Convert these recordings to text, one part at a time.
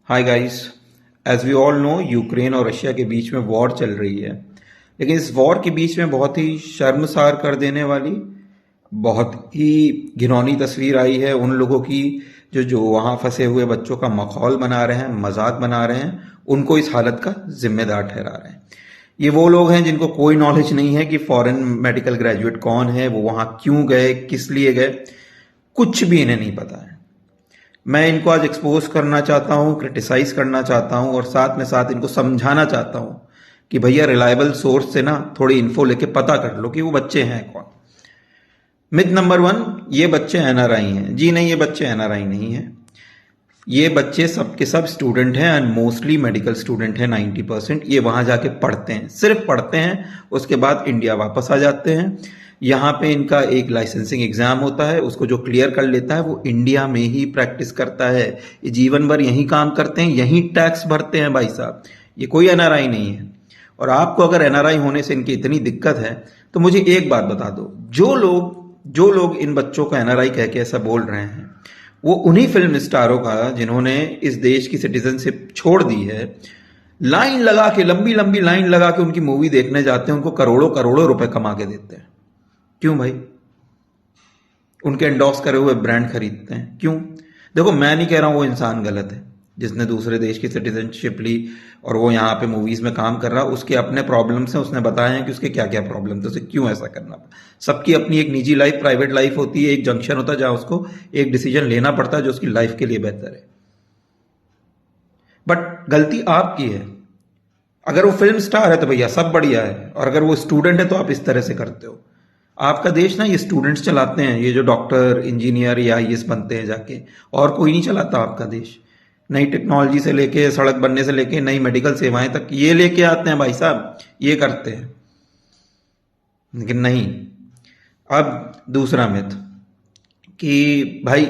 Hi guys, as we all know Ukraine और Russia के बीच में वॉर चल रही है। लेकिन इस वॉर के बीच में बहुत ही शर्मसार कर देने वाली, बहुत ही घिनौनी तस्वीर आई है उन लोगों की जो वहां फंसे हुए बच्चों का मखौल बना रहे हैं, मजाक बना रहे हैं, उनको इस हालत का जिम्मेदार ठहरा रहे हैं। ये वो लोग हैं जिनको कोई नॉलेज नहीं है कि फॉरेन मेडिकल ग्रेजुएट कौन है, वो वहां क्यों गए, किस लिए गए, कुछ भी इन्हें नहीं पता है। मैं इनको आज एक्सपोज करना चाहता हूं, क्रिटिसाइज करना चाहता हूं और साथ में साथ इनको समझाना चाहता हूं कि भैया रिलायबल सोर्स से ना थोड़ी इन्फो लेके पता कर लो कि वो बच्चे हैं कौन। मिथ नंबर 1, ये बच्चे एनआरआई हैं। जी नहीं, ये बच्चे एनआरआई नहीं हैं। ये बच्चे सब के सब स्टूडेंट हैं एंड मोस्टली मेडिकल स्टूडेंट हैं। 90% ये वहां जाके पढ़ते हैं, सिर्फ पढ़ते हैं, उसके बाद इंडिया वापस आ जाते हैं। यहाँ पे इनका एक लाइसेंसिंग एग्जाम होता है, उसको जो क्लियर कर लेता है वो इंडिया में ही प्रैक्टिस करता है। ये जीवन भर यहीं काम करते हैं, यहीं टैक्स भरते हैं भाई साहब। ये कोई एनआरआई नहीं है। और आपको अगर एनआरआई होने से इनकी इतनी दिक्कत है तो मुझे एक बात बता दो, जो लोग इन बच्चों को एनआरआई कह के ऐसा बोल रहे हैं, वो उन्हीं फिल्म स्टारों का जिन्होंने इस देश की सिटीजनशिप छोड़ दी है, लाइन लगा के, लंबी लंबी लाइन लगा के उनकी मूवी देखने जाते हैं, उनको करोड़ों करोड़ों रुपए कमा के देते हैं। क्यों भाई? उनके एंडोर्स करे हुए ब्रांड खरीदते हैं, क्यों? देखो, मैं नहीं कह रहा हूं वो इंसान गलत है जिसने दूसरे देश की सिटीजनशिप ली और वो यहाँ पे मूवीज में काम कर रहा, उसके अपने प्रॉब्लम्स हैं, उसने बताया है कि उसके क्या क्या प्रॉब्लम थे, उसे क्यों ऐसा करना पड़ा। सबकी अपनी एक निजी लाइफ, प्राइवेट लाइफ होती है, एक जंक्शन होता है जहां उसको एक डिसीजन लेना पड़ता है जो उसकी लाइफ के लिए बेहतर है। बट गलती आपकी है। अगर वो फिल्म स्टार है तो भैया सब बढ़िया है, और अगर वो स्टूडेंट है तो आप इस तरह से करते हो। आपका देश ना ये स्टूडेंट्स चलाते हैं, ये जो डॉक्टर, इंजीनियर या आईएएस बनते हैं जाके, और कोई नहीं चलाता आपका देश। नई टेक्नोलॉजी से लेके, सड़क बनने से लेके, नई मेडिकल सेवाएं तक ये लेके आते हैं भाई साहब, ये करते हैं। लेकिन नहीं। अब दूसरा मिथ कि भाई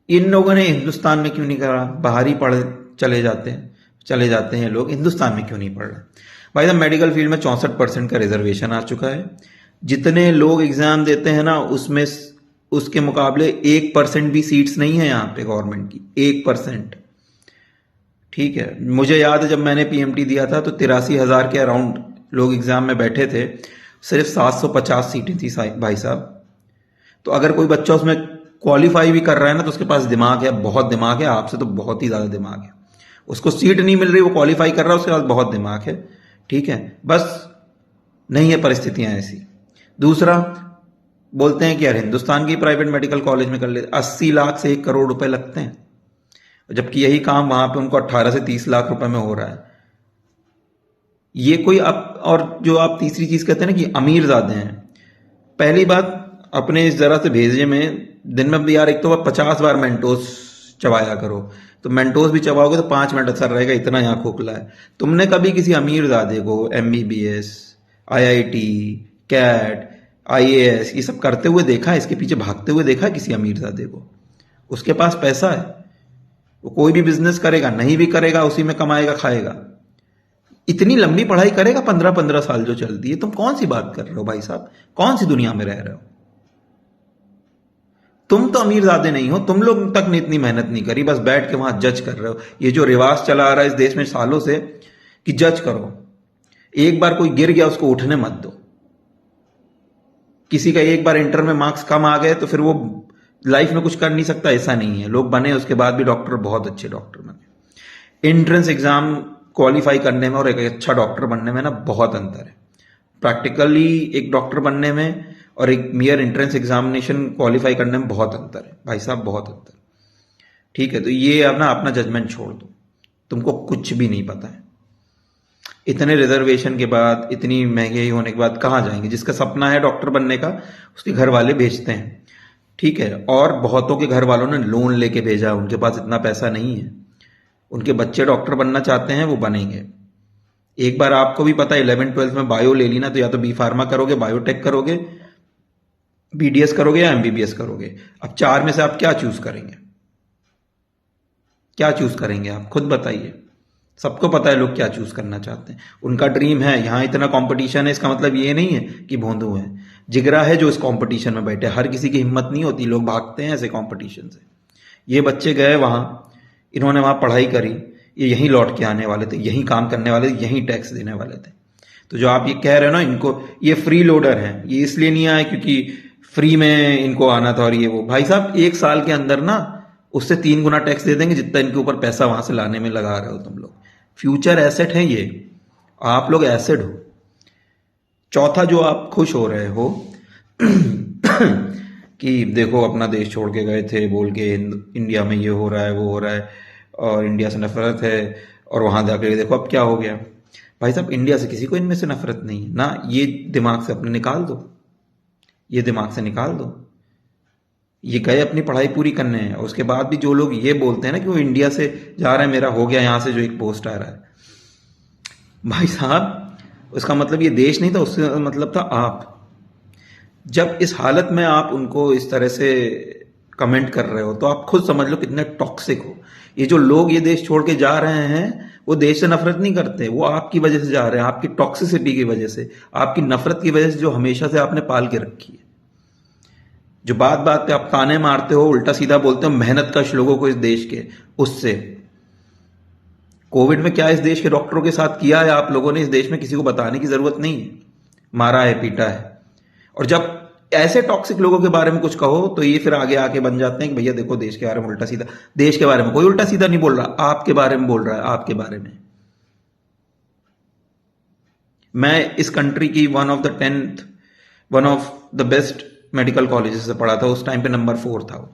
इन लोगों ने हिंदुस्तान में क्यों नहीं करा, बाहर ही पढ़ चले जाते हैं लोग, हिंदुस्तान में क्यों नहीं पढ़ रहे। भाई साहब, मेडिकल फील्ड में 64% का रिजर्वेशन आ चुका है। जितने लोग एग्जाम देते हैं ना, उसमें उसके मुकाबले 1% भी सीट्स नहीं है यहाँ पे गवर्नमेंट की, 1%। ठीक है, मुझे याद है जब मैंने पीएमटी दिया था तो 83,000 के अराउंड लोग एग्जाम में बैठे थे, सिर्फ 750 सीटें थी भाई साहब। तो अगर कोई बच्चा उसमें क्वालिफाई भी कर रहा है ना तो उसके पास दिमाग है, बहुत दिमाग है, आपसे तो बहुत ही ज्यादा दिमाग है। उसको सीट नहीं मिल रही, वो क्वालिफाई कर रहा है, उसके पास बहुत दिमाग है। ठीक है, बस नहीं है परिस्थितियां ऐसी। दूसरा, बोलते हैं कि यार हिंदुस्तान की प्राइवेट मेडिकल कॉलेज में कर ले, 80 लाख से 1 करोड़ रुपए लगते हैं, जबकि यही काम वहां पे उनको 18 से 30 लाख रुपए में हो रहा है। ये कोई और जो आप तीसरी चीज कहते हैं ना कि अमीर ज्यादा हैं, पहली बात अपने इस जरा से भेजे में दिन में भी यार एक तो 50 बार मेंटोस चबाया करो, तो मेंटोस भी चबाओगे तो 5 मिनट असर रहेगा, इतना यहाँ खोखला है। तुमने कभी किसी अमीर दादे को एमबीबीएस, आईआईटी, कैट, आईएएस ये सब करते हुए देखा है? इसके पीछे भागते हुए देखा है किसी अमीर दादे को? उसके पास पैसा है, वो कोई भी बिजनेस करेगा, नहीं भी करेगा उसी में कमाएगा, खाएगा। इतनी लंबी पढ़ाई करेगा, 15-15 साल जो चलती है। तुम कौन सी बात कर रहे हो भाई साहब? कौन सी दुनिया में रह रहे हो? तुम तो अमीरजादे नहीं हो, तुम लोग तक ने इतनी मेहनत नहीं करी, बस बैठ के वहां जज कर रहे हो। ये जो रिवाज चला आ रहा है इस देश में सालों से कि जज करो, एक बार कोई गिर गया उसको उठने मत दो। किसी का एक बार इंटर में मार्क्स कम आ गए तो फिर वो लाइफ में कुछ कर नहीं सकता, ऐसा नहीं है। लोग बने उसके बाद भी डॉक्टर, बहुत अच्छे डॉक्टर बने। एंट्रेंस एग्जाम क्वालिफाई करने में और एक अच्छा डॉक्टर बनने में ना बहुत अंतर है। प्रैक्टिकली एक डॉक्टर बनने में और एक मियर एंट्रेंस एग्जामिनेशन क्वालिफाई करने में बहुत अंतर है भाई साहब, बहुत अंतर। ठीक है, तो ये अब ना अपना जजमेंट छोड़ दो, तुमको कुछ भी नहीं पता है। इतने रिजर्वेशन के बाद, इतनी महंगाई होने के बाद कहाँ जाएंगे? जिसका सपना है डॉक्टर बनने का, उसके घर वाले भेजते हैं। ठीक है, और बहुतों के घर वालों ने लोन लेके भेजा, उनके पास इतना पैसा नहीं है। उनके बच्चे डॉक्टर बनना चाहते हैं, वो बनेंगे। एक बार आपको भी पता है 11th-12th में बायो ले ली ना, तो या तो बी फार्मा करोगे, बायोटेक करोगे, बीडीएस करोगे या एमबीबीएस करोगे। अब 4 में से आप क्या चूज करेंगे? क्या चूज करेंगे आप खुद बताइए। सबको पता है लोग क्या चूज करना चाहते हैं, उनका ड्रीम है। यहां इतना कंपटीशन है, इसका मतलब ये नहीं है कि भोंदू है, जिगरा है जो इस कंपटीशन में बैठे। हर किसी की हिम्मत नहीं होती, लोग भागते हैं ऐसे कंपटीशन से। ये बच्चे गए वहां, इन्होंने वहां पढ़ाई करी, ये यहीं लौट के आने वाले थे, यहीं काम करने वाले थे, यहीं टैक्स देने वाले थे। तो जो आप ये कह रहे हो ना, इनको ये फ्री लोडर हैं, ये इसलिए नहीं आए क्योंकि फ्री में इनको आना था और ये वो। भाई साहब, 1 साल के अंदर ना उससे 3 गुना टैक्स दे देंगे जितना इनके ऊपर पैसा वहां से लाने में लगा रहे हो तुम लोग। फ्यूचर एसेट है ये, आप लोग एसेट हो। चौथा जो आप खुश हो रहे हो कि देखो अपना देश छोड़ के गए थे बोल के, इंडिया में ये हो रहा है वो हो रहा है और इंडिया से नफरत है, और वहां जाकर देखो अब क्या हो गया। भाई साहब, इंडिया से किसी को इनमें से नफरत नहीं है ना, ये दिमाग से अपने निकाल दो, ये दिमाग से निकाल दो। ये गए अपनी पढ़ाई पूरी करने हैं, उसके बाद भी जो लोग ये बोलते हैं ना कि वो इंडिया से जा रहा है, मेरा हो गया यहां से जो एक पोस्ट आ रहा है, भाई साहब उसका मतलब ये देश नहीं था, उसका मतलब था आप। जब इस हालत में आप उनको इस तरह से कमेंट कर रहे हो तो आप खुद समझ लो कितने टॉक्सिक हो। ये जो लोग ये देश छोड़ के जा रहे हैं वो देश से नफरत नहीं करते, वो आपकी वजह से जा रहे हैं, आपकी टॉक्सिसिटी की वजह से, आपकी नफरत की वजह से जो हमेशा से आपने पाल के रखी है। जो बात बात पे आप ताने मारते हो, उल्टा सीधा बोलते हो मेहनत कश लोगों को इस देश के, उससे कोविड में क्या इस देश के डॉक्टरों के साथ किया है आप लोगों ने, इस देश में किसी को बताने की जरूरत नहीं है। मारा है, पीटा है। और जब ऐसे टॉक्सिक लोगों के बारे में कुछ कहो तो ये फिर आगे आके बन जाते हैं कि भैया देखो देश के बारे में उल्टा सीधा। देश के बारे में कोई उल्टा सीधा नहीं बोल रहा, आपके बारे में बोल रहा है, आपके बारे में। मैं इस कंट्री की one of the best medical colleges से पढ़ा था, उस टाइम पे नंबर 4 था वो।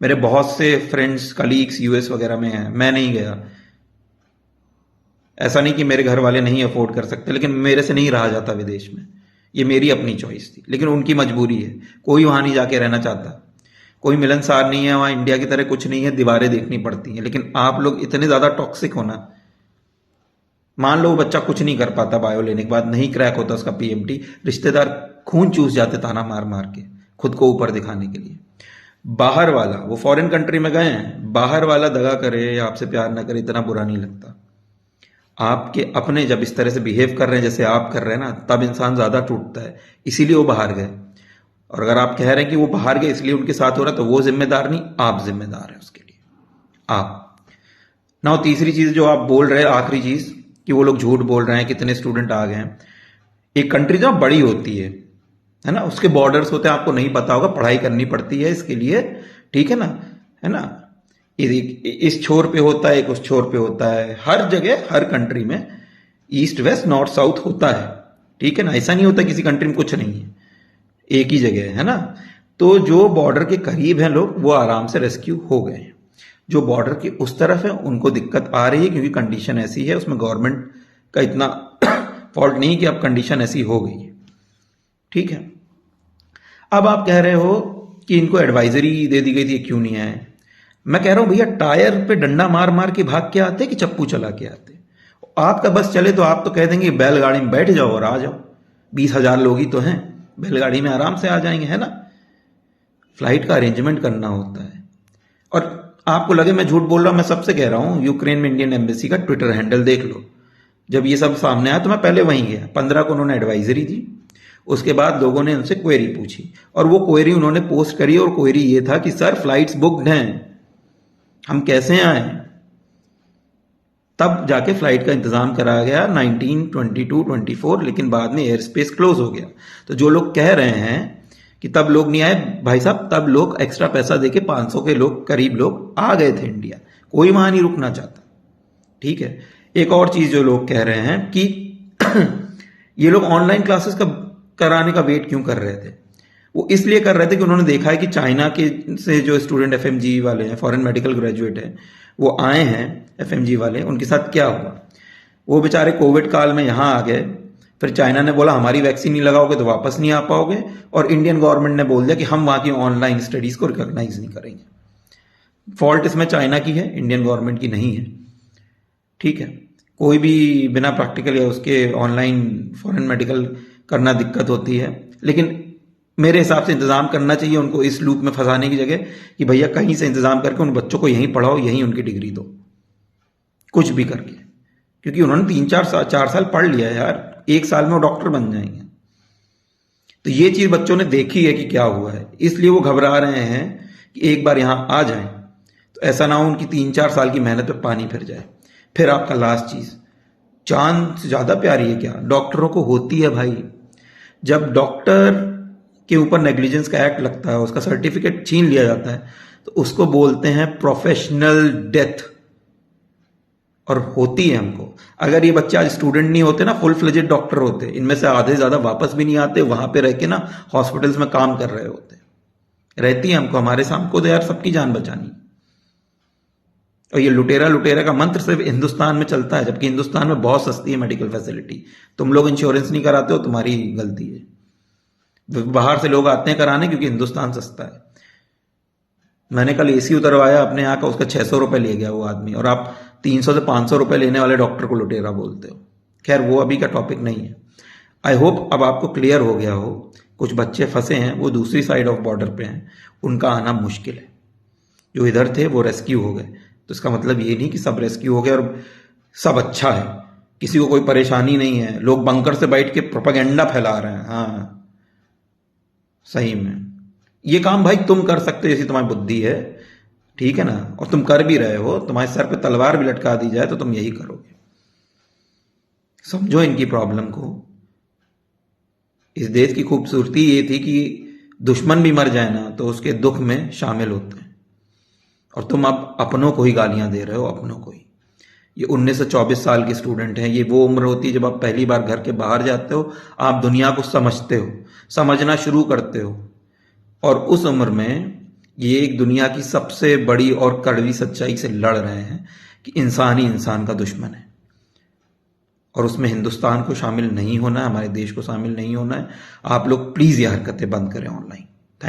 मेरे बहुत से फ्रेंड्स कलीग्स यूएस वगैरह में हैं, मैं नहीं गया। ऐसा नहीं कि मेरे घर वाले नहीं अफोर्ड कर सकते, लेकिन मेरे से नहीं रहा जाता विदेश में, ये मेरी अपनी चॉइस थी, लेकिन उनकी मजबूरी है। कोई वहां नहीं जाके रहना चाहता, कोई मिलनसार नहीं है वहां, इंडिया की तरह कुछ नहीं है, दीवारें देखनी पड़ती हैं। लेकिन आप लोग इतने ज्यादा टॉक्सिक हो ना, मान लो बच्चा कुछ नहीं कर पाता बायो लेने के बाद, नहीं क्रैक होता उसका पीएमटी, रिश्तेदार खून चूस जाते ताना मार मार के खुद को ऊपर दिखाने के लिए। बाहर वाला, वो फॉरेन कंट्री में गए हैं, बाहर वाला दगा करे या आपसे प्यार ना करे इतना बुरा नहीं लगता। आपके अपने जब इस तरह से बिहेव कर रहे हैं जैसे आप कर रहे हैं ना, तब इंसान ज्यादा टूटता है, इसीलिए वो बाहर गए। और अगर आप कह रहे हैं कि वो बाहर गए इसलिए उनके साथ हो रहा है, तो वो जिम्मेदार नहीं, आप जिम्मेदार हैं उसके लिए, आप ना। तीसरी चीज जो आप बोल रहे हैं, आखिरी चीज, कि वो लोग झूठ बोल रहे हैं, कितने स्टूडेंट आ गए हैं। एक कंट्री जब बड़ी होती है ना, उसके बॉर्डर्स होते हैं, आपको नहीं पता होगा, पढ़ाई करनी पड़ती है इसके लिए, ठीक है ना, है ना। इस छोर पे होता है, एक उस छोर पे होता है, हर जगह हर कंट्री में ईस्ट वेस्ट नॉर्थ साउथ होता है, ठीक है ना। ऐसा नहीं होता किसी कंट्री में कुछ नहीं है, एक ही जगह है ना। तो जो बॉर्डर के करीब हैं लोग, वो आराम से रेस्क्यू हो गए हैं। जो बॉर्डर के उस तरफ है उनको दिक्कत आ रही है, क्योंकि कंडीशन ऐसी है, उसमें गवर्नमेंट का इतना फॉल्ट नहीं कि अब कंडीशन ऐसी हो गई है, ठीक है। अब आप कह रहे हो कि इनको एडवाइजरी दे दी गई थी, क्यों नहीं आए। मैं कह रहा हूं भैया, टायर पे डंडा मार मार के भाग के आते कि चप्पू चला के आते। आपका बस चले तो आप तो कह देंगे बैलगाड़ी में बैठ जाओ और आ जाओ, 20,000 लोग ही तो हैं, बैलगाड़ी में आराम से आ जाएंगे, है ना। फ्लाइट का अरेंजमेंट करना होता है। और आपको लगे मैं झूठ बोल रहा हूं, मैं सबसे कह रहा हूं, यूक्रेन में इंडियन एम्बेसी का ट्विटर हैंडल देख लो। जब ये सब सामने आया तो मैं पहले वहीं गया, 15 को उन्होंने एडवाइजरी दी, उसके बाद लोगों ने उनसे क्वेरी पूछी, और वो क्वेरी उन्होंने पोस्ट करी, और क्वेरी ये था कि सर फ्लाइट्स बुक्ड हैं, हम कैसे आए। तब जाके फ्लाइट का इंतजाम कराया गया 19, 22, 24, लेकिन बाद में एयर स्पेस क्लोज हो गया। तो जो लोग कह रहे हैं कि तब लोग नहीं आए, भाई साहब तब लोग एक्स्ट्रा पैसा देके 500 के लोग करीब लोग आ गए थे इंडिया, कोई वहां नहीं रुकना चाहता, ठीक है। एक और चीज जो लोग कह रहे हैं कि ये लोग ऑनलाइन क्लासेस का कराने का वेट क्यों कर रहे थे, वो इसलिए कर रहे थे कि उन्होंने देखा है कि चाइना के से जो स्टूडेंट एफएमजी वाले हैं, फॉरेन मेडिकल ग्रेजुएट हैं, वो आए हैं एफएमजी वाले, उनके साथ क्या हुआ। वो बेचारे कोविड काल में यहां आ गए, फिर चाइना ने बोला हमारी वैक्सीन नहीं लगाओगे तो वापस नहीं आ पाओगे, और इंडियन गवर्नमेंट ने बोल दिया कि हम वहां की ऑनलाइन स्टडीज को रिकॉग्नाइज नहीं करेंगे। फॉल्ट इसमें चाइना की है, इंडियन गवर्नमेंट की नहीं है, ठीक है। कोई भी बिना प्रैक्टिकल या उसके ऑनलाइन फॉरेन मेडिकल करना दिक्कत होती है, लेकिन मेरे हिसाब से इंतजाम करना चाहिए उनको इस लूप में फंसाने की जगह कि भैया कहीं से इंतजाम करके उन बच्चों को यहीं पढ़ाओ, यहीं उनकी डिग्री दो, कुछ भी करके, क्योंकि उन्होंने 4 साल पढ़ लिया है यार, 1 साल में वो डॉक्टर बन जाएंगे। तो ये चीज बच्चों ने देखी है कि क्या हुआ है, इसलिए वो घबरा रहे हैं कि एक बार यहां आ जाएं तो ऐसा ना हो उनकी 3-4 साल की मेहनत पे पानी फिर जाए। फिर आपका लास्ट चीज, जान से ज्यादा प्यारी है क्या? डॉक्टरों को होती है भाई। जब डॉक्टर के ऊपर नेग्लिजेंस का एक्ट लगता है, उसका सर्टिफिकेट छीन लिया जाता है, तो उसको बोलते हैं प्रोफेशनल डेथ। और होती है हमको। अगर ये बच्चे आज स्टूडेंट नहीं होते ना, फुल फ्लेजेड डॉक्टर होते, इनमें से आधे ज्यादा वापस भी नहीं आते, वहां पे रह के ना हॉस्पिटल्स में काम कर रहे होते। रहती है हमको, हमारे सामने को तो यार सबकी जान बचानी। और ये लुटेरा लुटेरा का मंत्र सिर्फ हिंदुस्तान में चलता है, जबकि हिंदुस्तान में बहुत सस्ती है मेडिकल फैसिलिटी। तुम लोग इंश्योरेंस नहीं कराते हो, तुम्हारी गलती है। बाहर से लोग आते हैं कराने क्योंकि हिंदुस्तान सस्ता है। मैंने कल एसी उतरवाया अपने यहाँ का, उसका 600 रुपए ले गया वो आदमी, और आप 300 से 500 रुपए लेने वाले डॉक्टर को लुटेरा बोलते हो। खैर वो अभी का टॉपिक नहीं है। आई होप अब आपको क्लियर हो गया हो। कुछ बच्चे फंसे हैं, वो दूसरी साइड ऑफ बॉर्डर पे हैं, उनका आना मुश्किल है। जो इधर थे वो रेस्क्यू हो गए, तो इसका मतलब ये नहीं कि सब रेस्क्यू हो गए और सब अच्छा है, किसी को कोई परेशानी नहीं है। लोग बंकर से बैठ के प्रोपेगेंडा फैला रहे हैं। हाँ सही में ये काम भाई तुम कर सकते हो, जैसी तुम्हारी बुद्धि है, ठीक है ना, और तुम कर भी रहे हो। तुम्हारे सर पे तलवार भी लटका दी जाए तो तुम यही करोगे। समझो इनकी प्रॉब्लम को। इस देश की खूबसूरती ये थी कि दुश्मन भी मर जाए ना तो उसके दुख में शामिल होते हैं, और तुम अब अपनों को ही गालियां दे रहे हो, अपनों को ही। ये 19 से 24 साल के स्टूडेंट हैं। ये वो उम्र होती है जब आप पहली बार घर के बाहर जाते हो, आप दुनिया को समझते हो, समझना शुरू करते हो। और उस उम्र में ये एक दुनिया की सबसे बड़ी और कड़वी सच्चाई से लड़ रहे हैं कि इंसान ही इंसान का दुश्मन है। और उसमें हिंदुस्तान को शामिल नहीं होना है, हमारे देश को शामिल नहीं होना है। आप लोग प्लीज ये हरकतें बंद करें ऑनलाइन।